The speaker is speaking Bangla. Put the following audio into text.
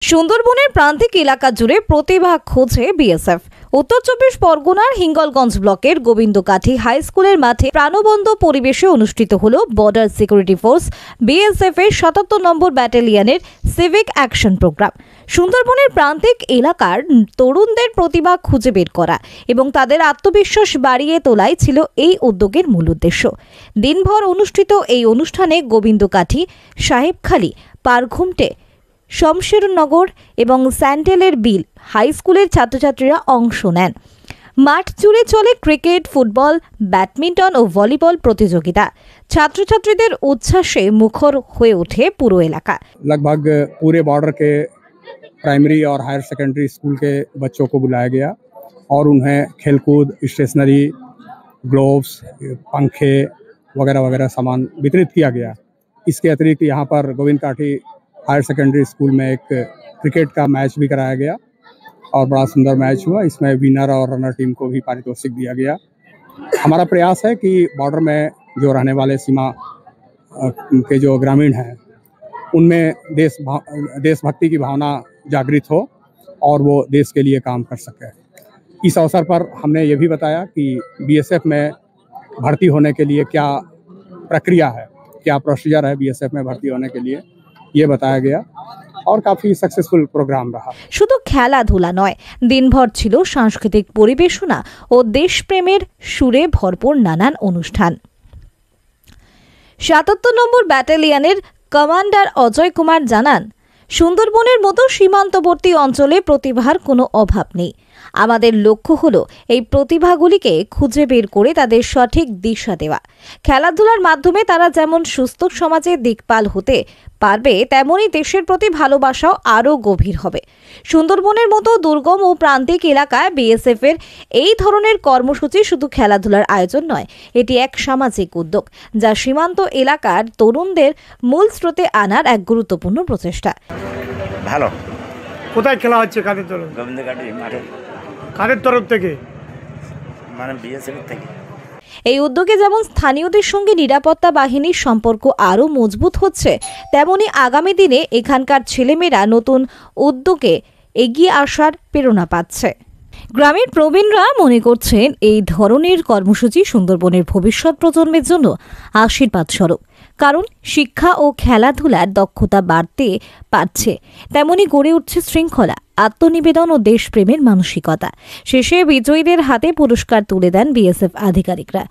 সুন্দরবনের প্রান্তিক এলাকা জুড়ে প্রতিভা খোঁজে বিএসএফ। উত্তর 24 পরগনার হিঙ্গলগঞ্জ ব্লকের গোবিন্দকাঠি হাই স্কুলের মাঠে প্রাণবন্ত পরিবেশে অনুষ্ঠিত হল বর্ডার সিকিউরিটি ফোর্স বিএসএফ এর 77 নম্বর ব্যাটালিয়নের সিভিক অ্যাকশন প্রোগ্রাম। সুন্দরবনের প্রান্তিক এলাকার তরুণদের প্রতিভা খুঁজে বের করা এবং তাদের আত্মবিশ্বাস বাড়িয়ে তোলাই ছিল এই উদ্যোগের মূল উদ্দেশ্য। দিনভর অনুষ্ঠিত এই অনুষ্ঠানে গোবিন্দকাঠি, সাহেবখালী, পারঘুমটে, শমশেরনগর এবং স্যান্ডেলের বিল হাই স্কুলের ছাত্রছাত্রীরা অংশ নেন। মাঠ জুড়ে চলে ক্রিকেট, ফুটবল, ব্যাডমিন্টন ও ভলিবল প্রতিযোগিতা। ছাত্রছাত্রীদের উচ্ছ্বাসে মুখর হয়ে ওঠে पुरो इलाका। लगभग पूरे बॉर्डर के प्राइमरी और हायर सेकेंडरी स्कूल के बच्चों को बुलाया गया और उन्हें खेलकूद, स्टेशनरी, ग्लोव्स, पंखे वगैरह वगैरह सामान वितरित किया गया। इसके अतिरिक्त यहाँ पर गोविंदकाठी हायर सेकेंडरी स्कूल में एक क्रिकेट का मैच भी कराया गया और बड़ा सुंदर मैच हुआ। इसमें विनर और रनर टीम को भी पारितोषिक दिया गया। हमारा प्रयास है कि बॉर्डर में जो रहने वाले सीमा के जो ग्रामीण हैं उनमें देशभक्ति की भावना जागृत हो और वो देश के लिए काम कर सके। इस अवसर पर हमने ये भी बताया कि बीएसएफ में भर्ती होने के लिए क्या प्रक्रिया है, क्या प्रोसीजर है बीएसएफ में भर्ती होने के लिए, ये बताया गया और काफी सक्सेसफुल प्रोग्राम रहा। শুধু খেলাধুলা নয়, দিনভর ছিল সাংস্কৃতিক পরিবেশনা ও দেশপ্রেমের সুরে ভরপুর নানান অনুষ্ঠান। ৭৭ নম্বর ব্যাটালিয়নের কমান্ডার অজয় কুমার জানান, সুন্দরবনের মতো সীমান্তবর্তী অঞ্চলে প্রতিভার কোনো অভাব নেই। আমাদের লক্ষ্য হলো এই প্রতিভাগুলিকে খুঁজে বের করে তাদের সঠিক দিশা দেওয়া। খেলাধুলার মাধ্যমে তারা যেমন সুস্থ সমাজে দিকপাল হতে পারবে, তেমনি দেশের প্রতি ভালোবাসাও আরও গভীর হবে। সুন্দরবনের মতো দুর্গম ও প্রান্তিক এলাকায় বিএসএফ এর এই ধরনের কর্মসূচি শুধু খেলাধুলার আয়োজন নয়, এটি এক সামাজিক উদ্যোগ যা সীমান্ত এলাকার তরুণদের মূল স্রোতে আনার এক গুরুত্বপূর্ণ প্রচেষ্টা। ভালো। কোথায় খেলা হচ্ছে? কাদের তরফ? গোবিন্দকাঠি মাঠে। কাদের তরফ থেকে? মানে বিএসএফ থেকে। এই উদ্যোগে যেমন স্থানীয়দের সঙ্গে নিরাপত্তা বাহিনীর সম্পর্ক আরও মজবুত হচ্ছে, তেমনি আগামী দিনে এখানকার ছেলেমেয়েরা নতুন উদ্যোগে এগিয়ে আসার প্রেরণা পাচ্ছে। গ্রামের প্রবীণরা মনে করছেন এই ধরনের কর্মসূচি সুন্দরবনের ভবিষ্যৎ প্রজন্মের জন্য আশীর্বাদ স্বরূপ, কারণ শিক্ষা ও খেলাধুলার দক্ষতা বাড়তে পারছে, তেমনি গড়ে উঠছে শৃঙ্খলা, আত্মনিবেদন ও দেশপ্রেমের মানসিকতা। শেষে বিজয়ীদের হাতে পুরস্কার তুলে দেন বিএসএফ আধিকারিকরা।